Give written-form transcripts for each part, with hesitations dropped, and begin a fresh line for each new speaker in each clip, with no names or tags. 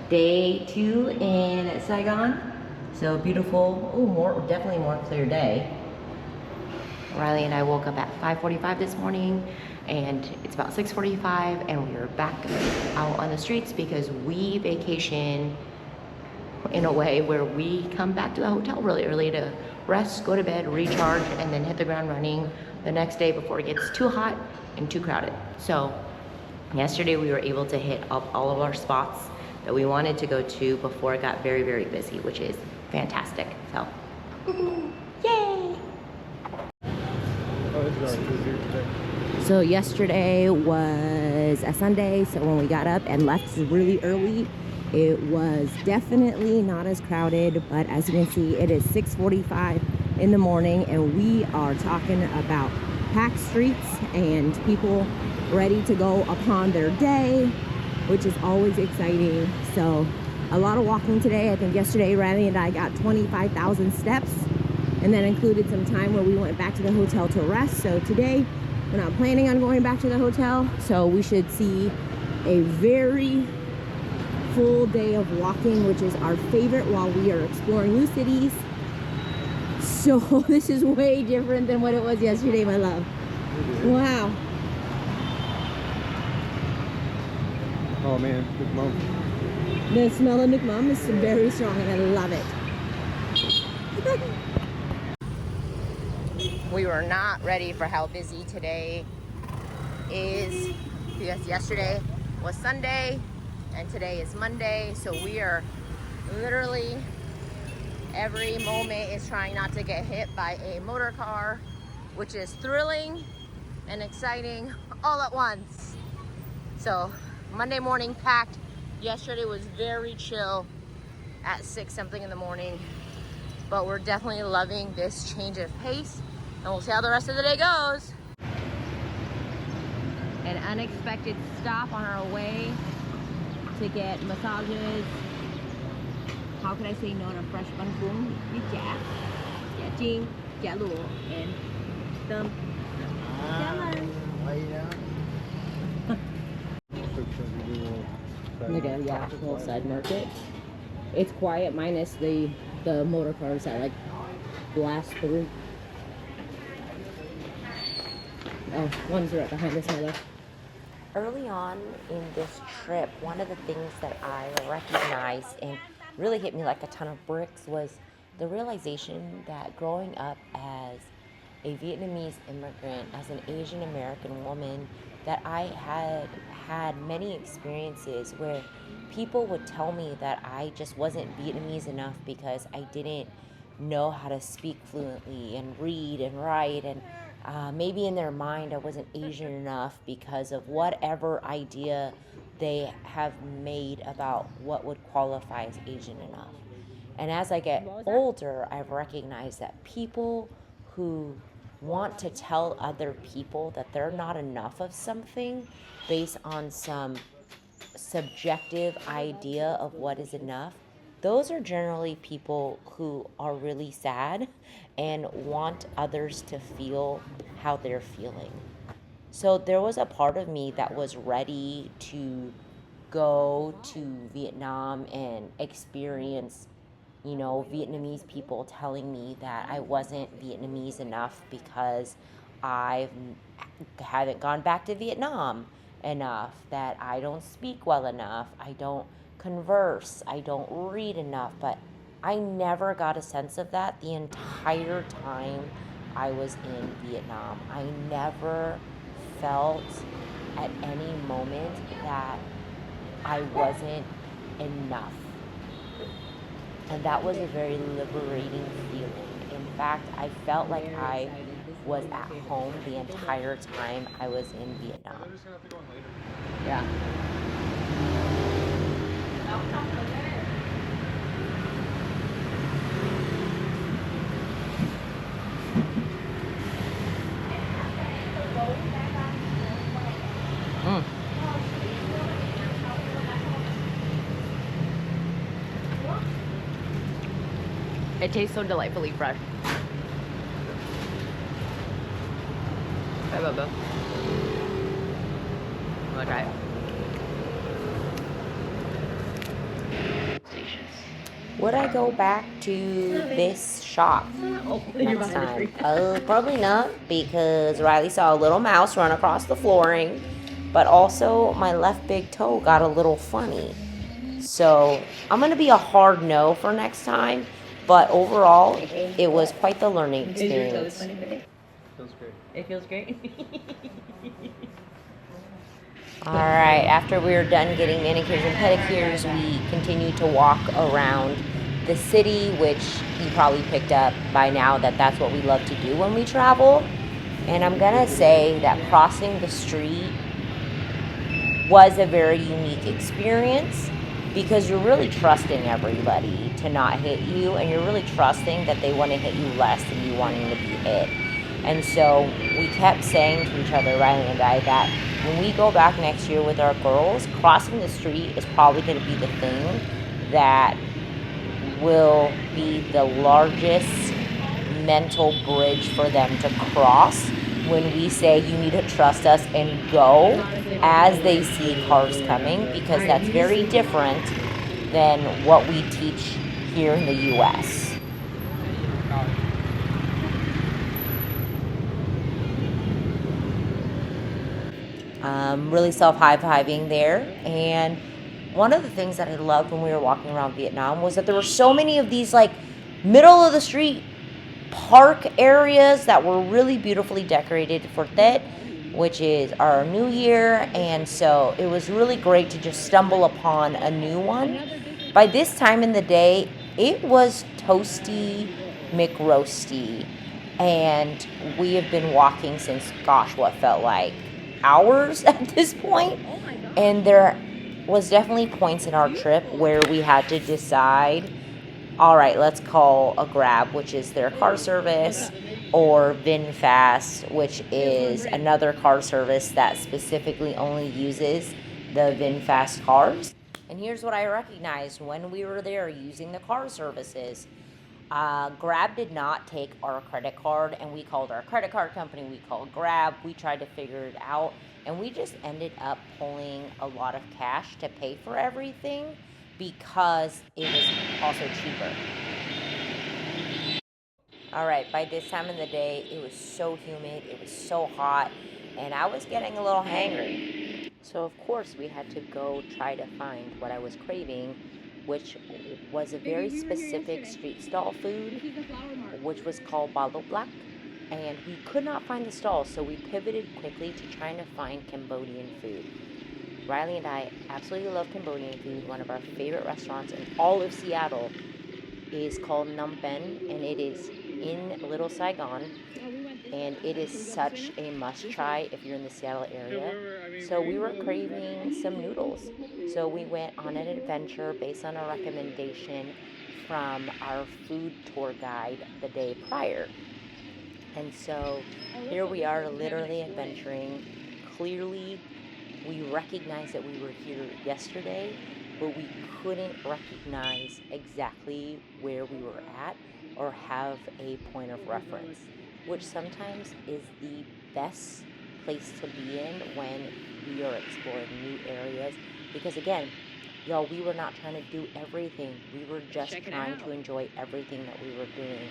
Day 2 in Saigon. So beautiful. Oh, definitely more clear day. Riley and I woke up at 5:45 this morning, and it's about 6:45, and we are back out on the streets because we vacation in a way where we come back to the hotel really early to rest, go to bed, recharge, and then hit the ground running the next day before it gets too hot and too crowded. So yesterday we were able to hit up all of our spots that we wanted to go to before it got very, very busy, which is fantastic. So, yay! So yesterday was a Sunday, so when we got up and left really early, it was definitely not as crowded, but as you can see, it is 6:45 in the morning, and we are talking about packed streets and people ready to go upon their day, which is always exciting. So a lot of walking today. I think yesterday Riley and I got 25,000 steps, and that included some time where we went back to the hotel to rest. So today we're not planning on going back to the hotel, so we should see a very full day of walking, which is our favorite while we are exploring new cities. So this is way different than what it was yesterday, my love. Wow.
Oh man, Nuc Mum.
The smell of Nuc Mum is very strong and I love it. We were not ready for how busy today is because yesterday was Sunday and today is Monday, so we are literally every moment is trying not to get hit by a motor car, which is thrilling and exciting all at once. So Monday morning packed. Yesterday was very chill at 6 something in the morning, but we're definitely loving this change of pace, and we'll see how the rest of the day goes. An unexpected stop on our way to get massages. How can I say no to fresh bun cuốn với chả chiên, chả lụa, and tôm. Cảm ơn. Like a little side market. It's quiet minus the motor cars that like blast through. Oh, one's right behind us, my love. Early on in this trip, one of the things that I recognized and really hit me like a ton of bricks was the realization that growing up as a Vietnamese immigrant, as an Asian American woman, that I had many experiences where people would tell me that I just wasn't Vietnamese enough because I didn't know how to speak fluently and read and write, and maybe in their mind I wasn't Asian enough because of whatever idea they have made about what would qualify as Asian enough. And as I get older, I've recognized that people who want to tell other people that they're not enough of something based on some subjective idea of what is enough, those are generally people who are really sad and want others to feel how they're feeling. So there was a part of me that was ready to go to Vietnam and experience, Vietnamese people telling me that I wasn't Vietnamese enough because I haven't gone back to Vietnam enough, that I don't speak well enough, I don't converse, I don't read enough. But I never got a sense of that the entire time I was in Vietnam. I never felt at any moment that I wasn't enough. And that was a very liberating feeling. In fact, I felt like I was at home the entire time I was in Vietnam. Yeah. It tastes so delightfully fresh. Hey, Bubba. I'm gonna try it. Would I go back to this shop next time? Oh, probably not, because Riley saw a little mouse run across the flooring, but also my left big toe got a little funny. So I'm going to be a hard no for next time, but overall, it was quite the learning experience.
Feels great.
It feels great. All right, after we were done getting manicures and pedicures, we continued to walk around the city, which you probably picked up by now that that's what we love to do when we travel. And I'm gonna say that crossing the street was a very unique experience because you're really trusting everybody to not hit you, and you're really trusting that they want to hit you less than you wanting to be hit. And so we kept saying to each other, Riley and I, that when we go back next year with our girls, crossing the street is probably going to be the thing that will be the largest mental bridge for them to cross when we say you need to trust us and go as they see cars coming, because that's very different than what we teach here in the U.S. Really self-high-fiving there. And one of the things that I loved when we were walking around Vietnam was that there were so many of these like middle of the street park areas that were really beautifully decorated for Tết, which is our new year. And so it was really great to just stumble upon a new one. By this time in the day, it was toasty McRoasty, and we have been walking since, gosh, what felt like hours at this point. And there was definitely points in our trip where we had to decide, all right, let's call a Grab, which is their car service, or VinFast, which is another car service that specifically only uses the VinFast cars. And here's what I recognized when we were there using the car services. Grab did not take our credit card, and we called our credit card company, we called Grab, we tried to figure it out, and we just ended up pulling a lot of cash to pay for everything because it was also cheaper. All right, by this time of the day, it was so humid, it was so hot, and I was getting a little hangry. So of course we had to go try to find what I was craving, which was a very specific street stall food, which was called Balo Black. And we could not find the stall, so we pivoted quickly to trying to find Cambodian food. Riley and I absolutely love Cambodian food. One of our favorite restaurants in all of Seattle is called Phnom Penh, and it is in Little Saigon, and it is such a must try if you're in the Seattle area. So we were craving some noodles, so we went on an adventure based on a recommendation from our food tour guide the day prior. And so here we are, literally adventuring. Clearly we recognized that we were here yesterday, but we couldn't recognize exactly where we were at or have a point of reference, which sometimes is the best place to be in when we are exploring new areas. Because again, y'all, we were not trying to do everything. We were just trying to enjoy everything that we were doing.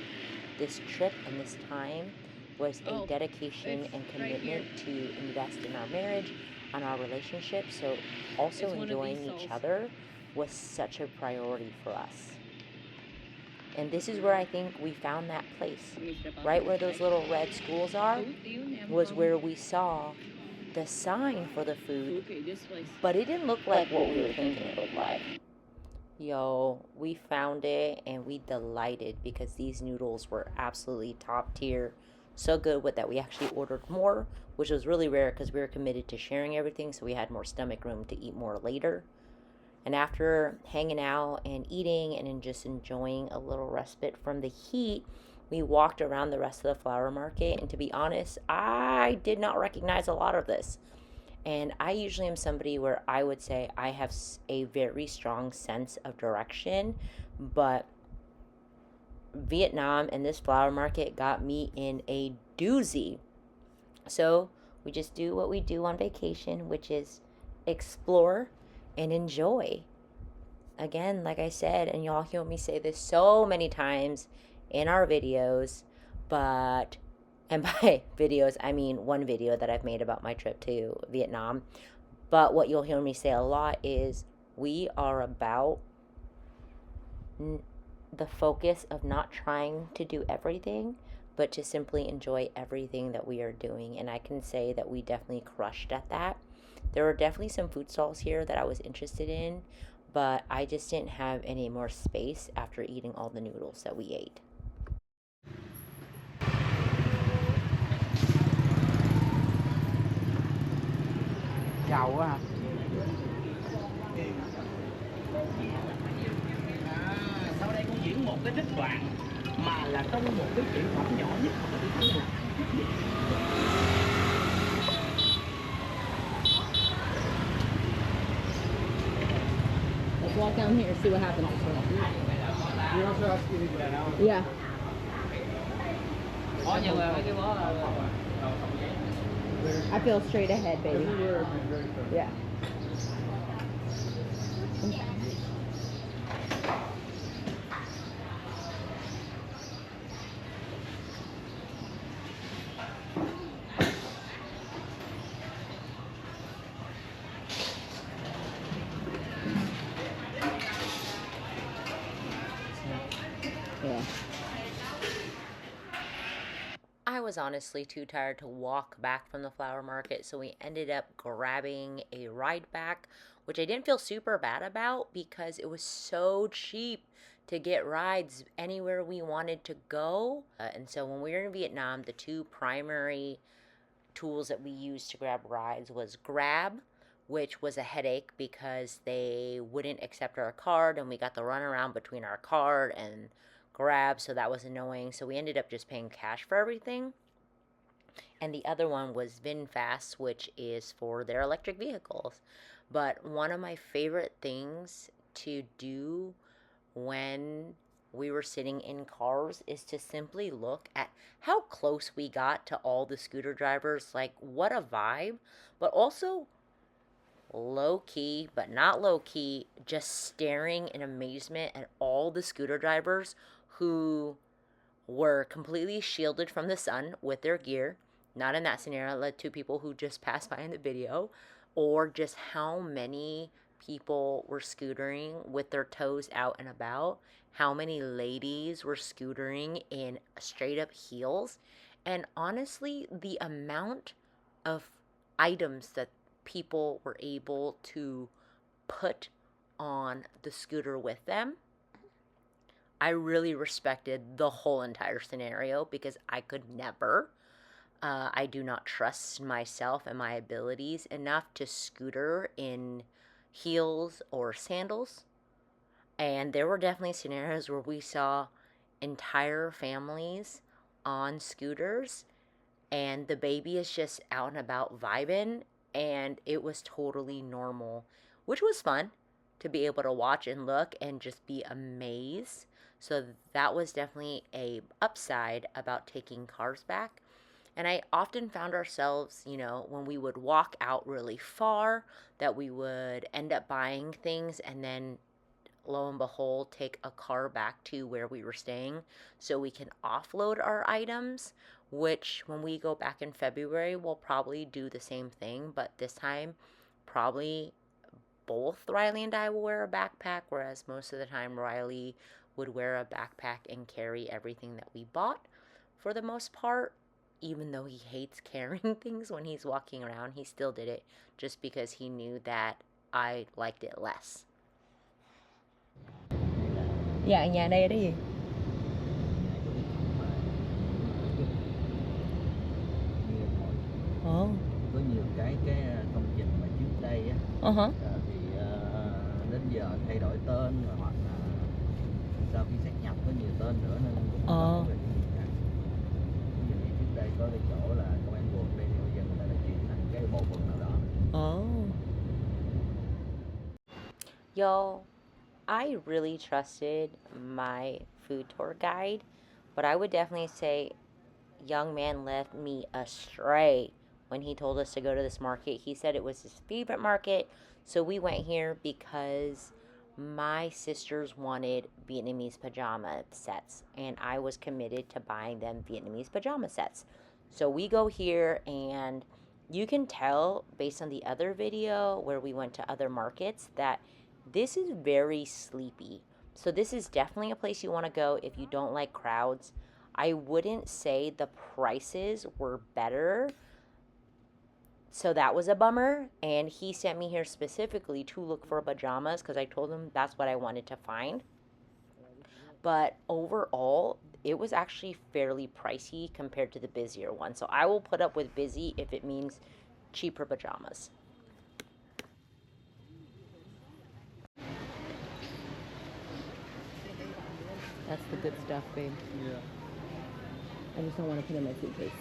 This trip and this time was a dedication and commitment to invest in our marriage, on our relationship. So also enjoying each other was such a priority for us. And this is where I think we found that place. Right where those little red schools are was where we saw the sign for the food, but it didn't look like what we were thinking it looked like. Yo, we found it and we delighted because these noodles were absolutely top tier. So good with that we actually ordered more, which was really rare because we were committed to sharing everything, so we had more stomach room to eat more later. And after hanging out and eating and just enjoying a little respite from the heat, we walked around the rest of the flower market. And to be honest, I did not recognize a lot of this. And I usually am somebody where I would say I have a very strong sense of direction, but Vietnam and this flower market got me in a doozy. So we just do what we do on vacation, which is explore and enjoy. again, like I said, and y'all hear me say this so many times in our videos, but, and by videos, I mean one video that I've made about my trip to Vietnam. But what you'll hear me say a lot is we are about the focus of not trying to do everything, but to simply enjoy everything that we are doing. And I can say that we definitely crushed at that. There were definitely some food stalls here that I was interested in, but I just didn't have any more space after eating all the noodles that we ate.
Giàu quá ha. Sau đây con diễn một cái trích đoạn mà là trong một cái triển phẩm nhỏ nhất mà có thể thấy được.
Let's walk down here and see what happens.
You also ask me to get out.
Yeah. I feel straight ahead, baby.
Everywhere is very close.
Yeah. Yeah.
I was honestly too tired to walk back from the flower market, so we ended up grabbing a ride back, which I didn't feel super bad about because it was so cheap to get rides anywhere we wanted to go. And so when we were in Vietnam, the two primary tools that we used to grab rides was Grab, which was a headache because they wouldn't accept our card and we got the runaround between our card and Grab, so that was annoying. So we ended up just paying cash for everything. And the other one was VinFast, which is for their electric vehicles. But one of my favorite things to do when we were sitting in cars is to simply look at how close we got to all the scooter drivers. Like, what a vibe. But also low key, but not low key, just staring in amazement at all the scooter drivers who were completely shielded from the sun with their gear. Not in that scenario, led to people who just passed by in the video, or just how many people were scootering with their toes out and about, how many ladies were scootering in straight up heels, and honestly, the amount of items that people were able to put on the scooter with them. I really respected the whole entire scenario because I could never. I do not trust myself and my abilities enough to scooter in heels or sandals. And there were definitely scenarios where we saw entire families on scooters and the baby is just out and about vibing, and it was totally normal, which was fun to be able to watch and look and just be amazed. So that was definitely a upside about taking cars back. And I often found ourselves, you know, when we would walk out really far, that we would end up buying things and then lo and behold take a car back to where we were staying so we can offload our items, which when we go back in February we'll probably do the same thing, but this time probably both Riley and I will wear a backpack, whereas most of the time Riley would wear a backpack and carry everything that we bought for the most part. Even though he hates carrying things when he's walking around, he still did it just because he knew that I liked it less.
Dạ, nhà đây ở đây gì? Ồ.
Có nhiều cái công trình mà trước đây á, thì đến giờ thay đổi tên rồi, hoặc là sau khi sát nhập có nhiều tên nữa nên cũng không về cái gì cả. Ví dụ như trước đây có cái chỗ là công an quận, đây thì bây giờ người ta đã chuyển thành cái bộ phận nào đó.
Yo, I really trusted my food tour guide, but I would definitely say young man led me astray when he told us to go to this market. He said it was his favorite market, so we went here because my sisters wanted Vietnamese pajama sets, and I was committed to buying them Vietnamese pajama sets. So we go here, and you can tell based on the other video where we went to other markets that this is very sleepy. So this is definitely a place you want to go if you don't like crowds. I wouldn't say the prices were better, so that was a bummer. And he sent me here specifically to look for pajamas because I told him that's what I wanted to find. But overall, it was actually fairly pricey compared to the busier one. So I will put up with busy if it means cheaper pajamas.
That's the good stuff, babe.
Yeah.
I just don't want to put it in my suitcase.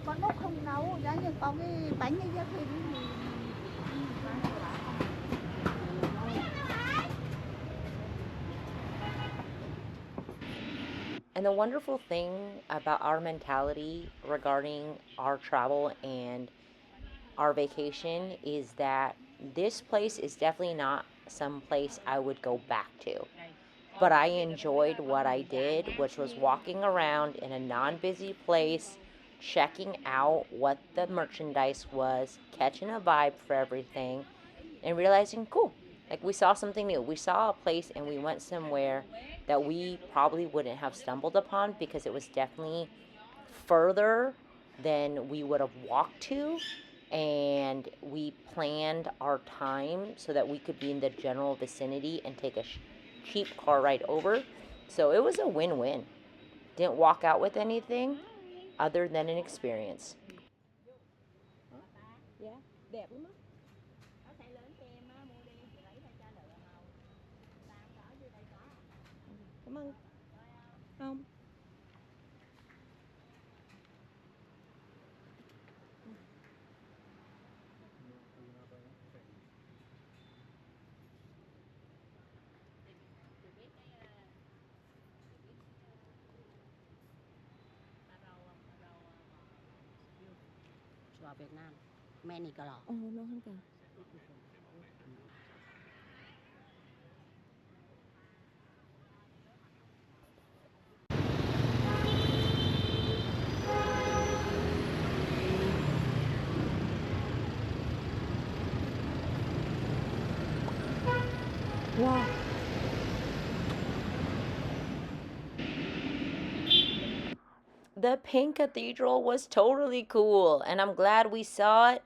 Con Út không nấu, giá như có cái bánh ấy giá thêm thì
And the wonderful thing about our mentality regarding our travel and our vacation is that this place is definitely not some place I would go back to. But I enjoyed what I did, which was walking around in a non-busy place, checking out what the merchandise was, catching a vibe for everything, and realizing, cool, like we saw something new. We saw a place and we went somewhere that we probably wouldn't have stumbled upon because it was definitely further than we would have walked to. And we planned our time so that we could be in the general vicinity and take a cheap car ride over. So it was a win-win. Didn't walk out with anything other than an experience.
Yeah, đẹp lắm á. Cảm ơn. Không.
ở Việt Nam manicures.
Oh, no, không cần. Wow.
The Pink Cathedral was totally cool, and I'm glad we saw it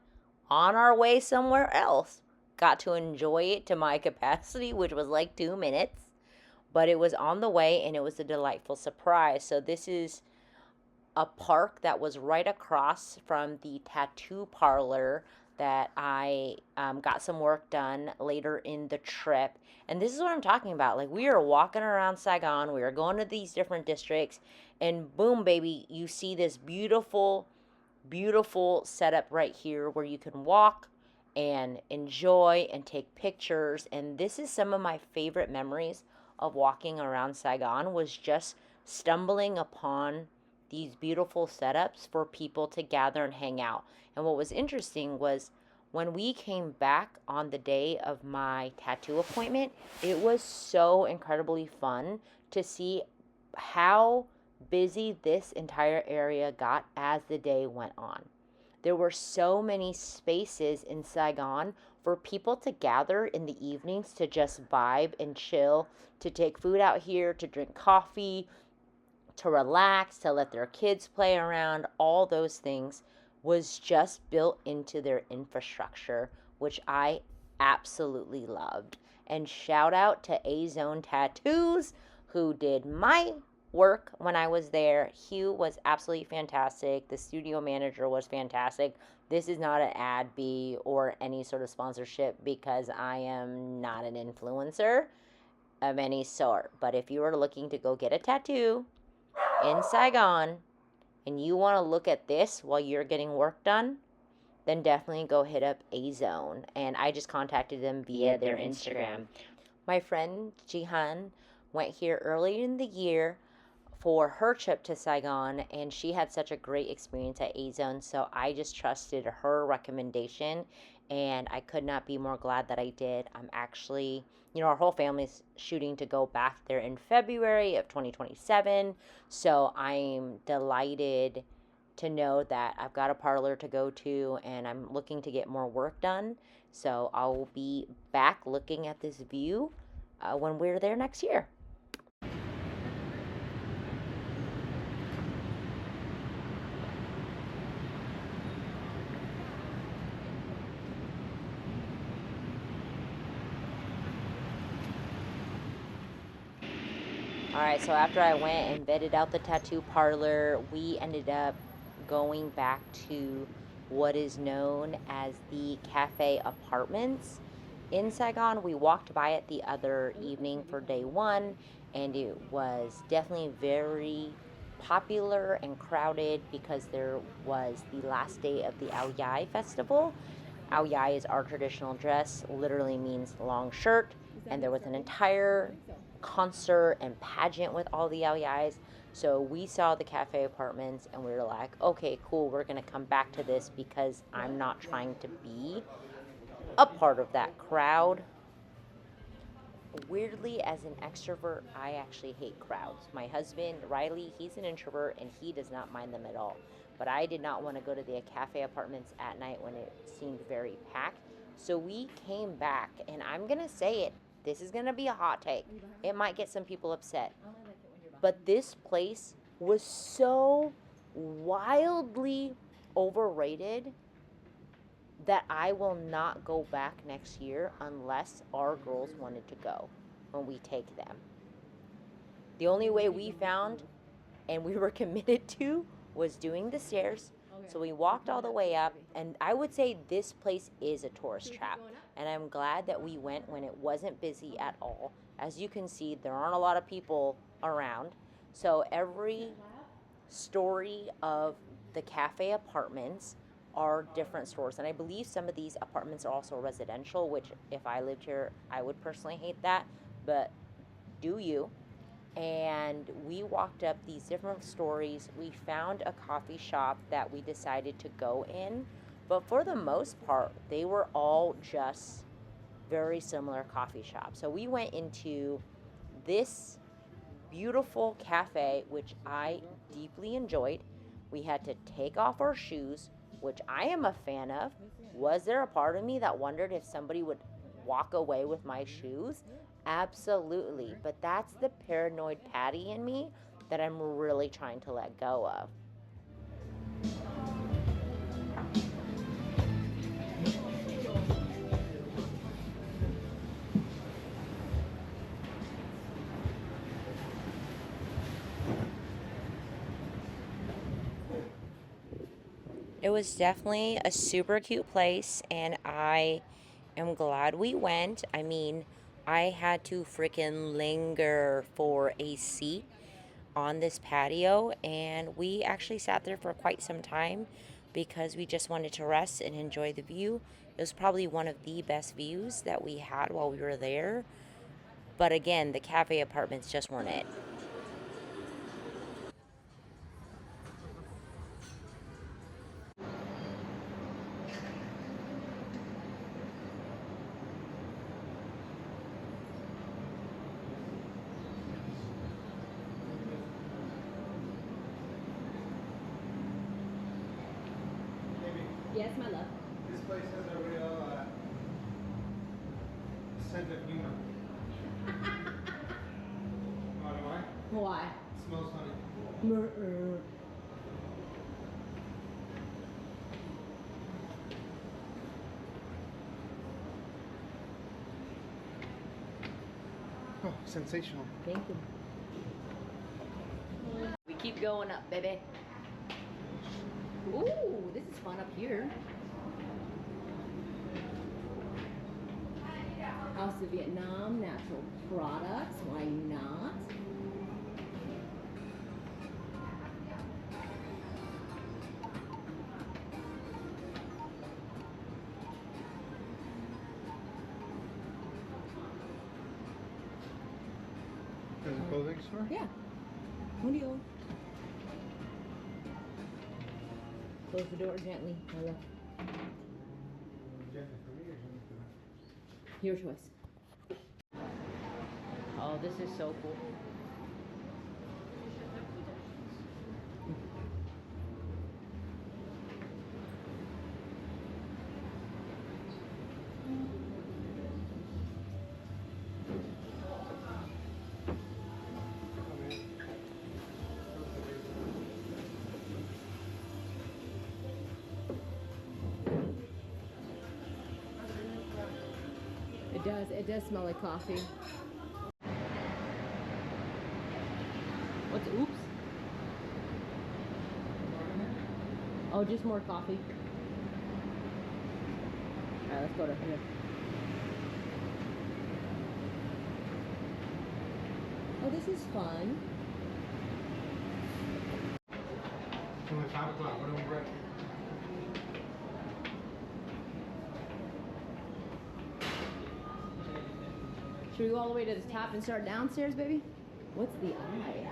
on our way somewhere else. Got to enjoy it to my capacity, which was like 2 minutes, but it was on the way and it was a delightful surprise. So this is a park that was right across from the tattoo parlor that I got some work done later in the trip. And this is what I'm talking about. Like, we are walking around Saigon, we are going to these different districts, and boom, baby, you see this beautiful, beautiful setup right here where you can walk and enjoy and take pictures. And this is some of my favorite memories of walking around Saigon, was just stumbling upon these beautiful setups for people to gather and hang out. And what was interesting was when we came back on the day of my tattoo appointment, it was so incredibly fun to see how busy this entire area got as the day went on. There were so many spaces in Saigon for people to gather in the evenings to just vibe and chill, to take food out here, to drink coffee, to relax, to let their kids play around. All those things was just built into their infrastructure, which I absolutely loved. And shout out to A-Zone Tattoos, who did my work when I was there. Hugh was absolutely fantastic. The studio manager was fantastic. This is not an ad B or any sort of sponsorship because I am not an influencer of any sort. But if you are looking to go get a tattoo in Saigon and you want to look at this while you're getting work done, then definitely go hit up A-Zone. And I just contacted them via their Instagram. My friend Jihan went here early in the year for her trip to Saigon, and she had such a great experience at A-Zone, so I just trusted her recommendation, and I could not be more glad that I did. I'm actually, our whole family's shooting to go back there in February of 2027, so I'm delighted to know that I've got a parlor to go to, and I'm looking to get more work done, so I'll be back looking at this view when we're there next year. Alright, so after I went and vetted out the tattoo parlor, we ended up going back to what is known as the Cafe Apartments in Saigon. We walked by it the other evening for day one, and it was definitely very popular and crowded because there was the last day of the Ao Yai festival. Ao Yai is our traditional dress, literally means long shirt, and there was an entire concert and pageant with all the Ao Yais. So we saw the Cafe Apartments and we were like, okay, cool, we're gonna come back to this because I'm not trying to be a part of that crowd. Weirdly, as an extrovert, I actually hate crowds. My husband, Riley, he's an introvert and he does not mind them at all. But I did not want to go to the Cafe Apartments at night when it seemed very packed. So we came back, and I'm going to say it. This is going to be a hot take. It might get some people upset. But this place was so wildly overrated that I will not go back next year unless our girls wanted to go when we take them. The only way we found and we were committed to was doing the stairs. So we walked all the way up, and I would say this place is a tourist trap. And I'm glad that we went when it wasn't busy at all. As you can see, there aren't a lot of people around. So every story of the Cafe Apartments are different stores, and I believe some of these apartments are also residential, which if I lived here I would personally hate that, but do you. And we walked up these different stories. We found a coffee shop that we decided to go in, but for the most part they were all just very similar coffee shops. So we went into this beautiful cafe, which I deeply enjoyed. We had to take off our shoes, which I am a fan of. Was there a part of me that wondered if somebody would walk away with my shoes? Absolutely. But that's the paranoid Patty in me that I'm really trying to let go of. It was definitely a super cute place, and I am glad we went. I mean, I had to freaking linger for a seat on this patio, and we actually sat there for quite some time because we just wanted to rest and enjoy the view. It was probably one of the best views that we had while we were there. But again, the Cafe Apartments just weren't it.
Yes, my love.
This place has a real sense of humor. Oh, why?
Why?
It smells funny. Oh, sensational.
Thank you.
going up, baby. Ooh, this is fun up here. House of Vietnam, natural products, why not?
There's a clothing store?
Yeah. What do you? Close the door gently, my love.
Gently for me or gently for them?
Your choice. Oh, this is so cool. It does smell like coffee. What's oops? Oh, just more coffee. Alright, let's go to here. Oh, this is fun.
It's only 5 o'clock. We're doing break.
Should we go all the way to the top and start downstairs, baby? What's the eye?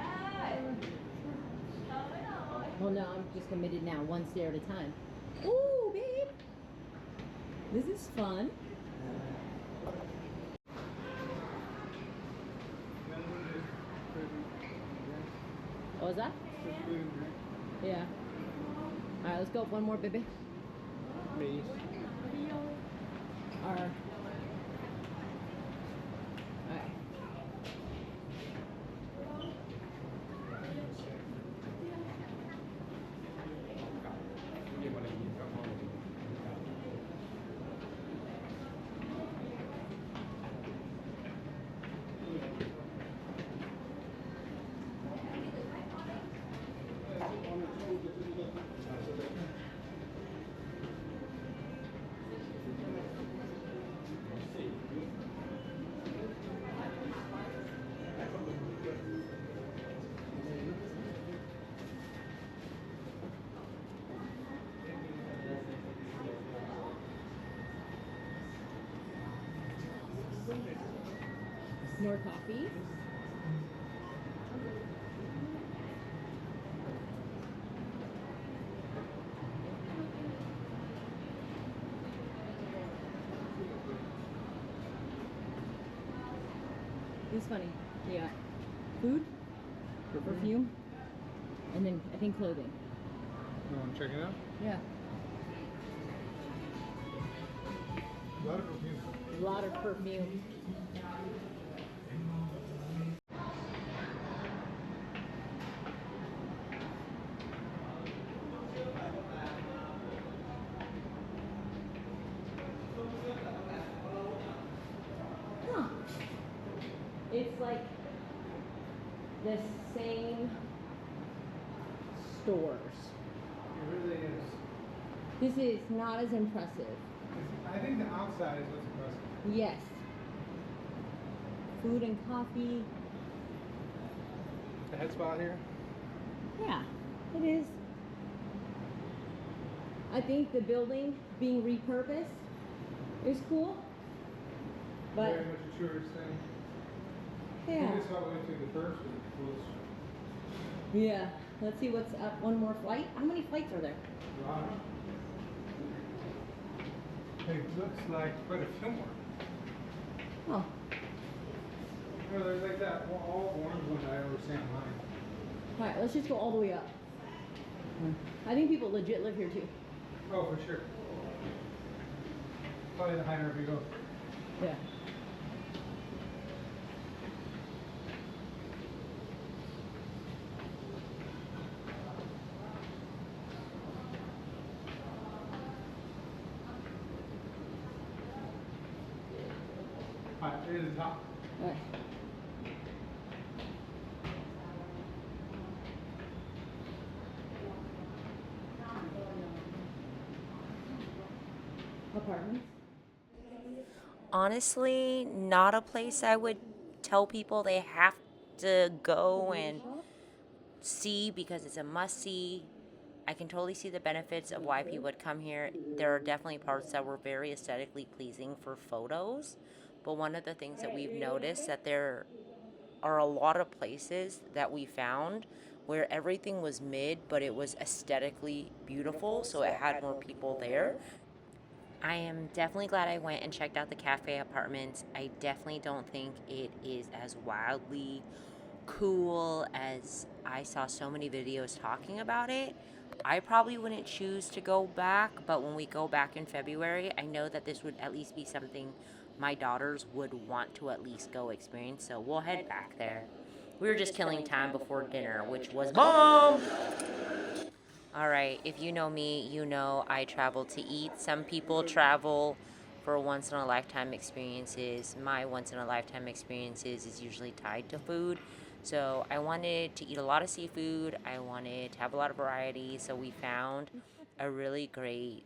Well, no, I'm just committed now, one stair at a time. Ooh, babe. This is fun. What was that? Yeah. All right, let's go. One more, baby.
Me.
All right. More coffee. This is funny. Yeah. Food, perfume, and then I think clothing.
You want to check it out?
Yeah.
A lot of perfume.
A lot of perfume. Huh. It's like the same stores.
It really is.
This is not as impressive.
I think the outside is what's impressive.
Yes. Food and coffee.
The head spot here?
Yeah, it is. I think the building being repurposed is cool. But
Very much a tourist thing.
yeah.
This all the way to the first was the coolest.
Yeah. Let's see what's up. One more flight. How many flights are there?
Wow. It looks like quite a few more.
Oh.
No, there's like that all orange one that I ever see online.
Alright, let's just go all the way up. I think people legit live here too.
Oh, for sure. Probably the higher we go.
Yeah.
Alright, it is the top.
哎， Alright.
Apartments?
Honestly, not a place I would tell people they have to go and see because it's a must see. I can totally see the benefits of why people would come here. There are definitely parts that were very aesthetically pleasing for photos, but one of the things that we've noticed that there are a lot of places that we found where everything was mid, but it was aesthetically beautiful, so it had more people there. I am definitely glad I went and checked out the cafe apartments. I definitely don't think it is as wildly cool as I saw so many videos talking about it. I probably wouldn't choose to go back, but when we go back in February, I know that this would at least be something my daughters would want to at least go experience, so we'll head back there. We were just killing time before dinner, which was bomb! All right, if you know me, you know I travel to eat. Some people travel for once in a lifetime experiences. My once in a lifetime experiences is usually tied to food. So I wanted to eat a lot of seafood. I wanted to have a lot of variety. So we found a really great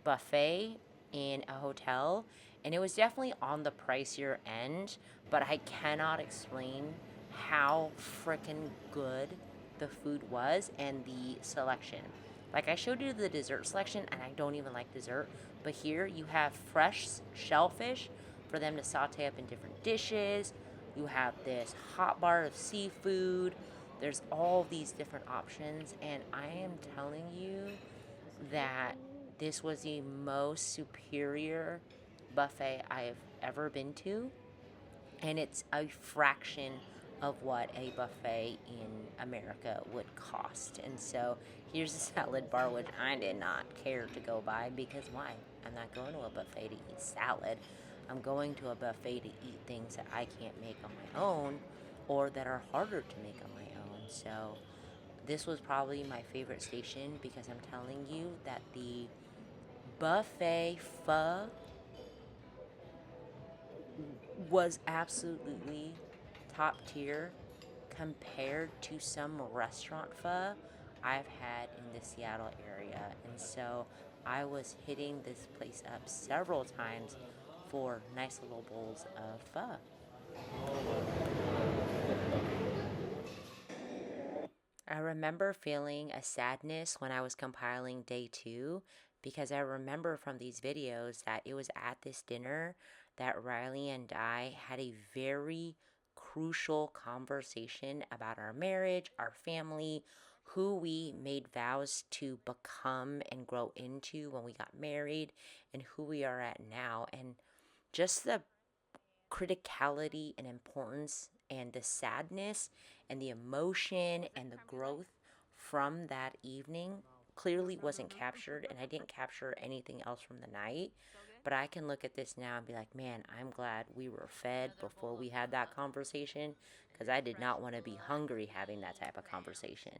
buffet in a hotel. And it was definitely on the pricier end, but I cannot explain how freaking good the food was and the selection. Like I showed you the dessert selection, and I don't even like dessert, but here you have fresh shellfish for them to saute up in different dishes. You have this hot bar of seafood. There's all these different options, and I am telling you that this was the most superior buffet I've ever been to, and it's a fraction of what a buffet in America would cost. And so here's a salad bar, which I did not care to go by because why? I'm not going to a buffet to eat salad. I'm going to a buffet to eat things that I can't make on my own or that are harder to make on my own. So this was probably my favorite station because I'm telling you that the buffet pho was absolutely top tier compared to some restaurant pho I've had in the Seattle area. And so I was hitting this place up several times for nice little bowls of pho. I remember feeling a sadness when I was compiling day 2 because I remember from these videos that it was at this dinner that Riley and I had a very crucial conversation about our marriage, our family, who we made vows to become and grow into when we got married, and who we are at now. And just the criticality and importance and the sadness and the emotion and the growth from that evening clearly wasn't captured, and I didn't capture anything else from the night. But I can look at this now and be like, man, I'm glad we were fed before we had that conversation because I did not want to be hungry having that type of conversation.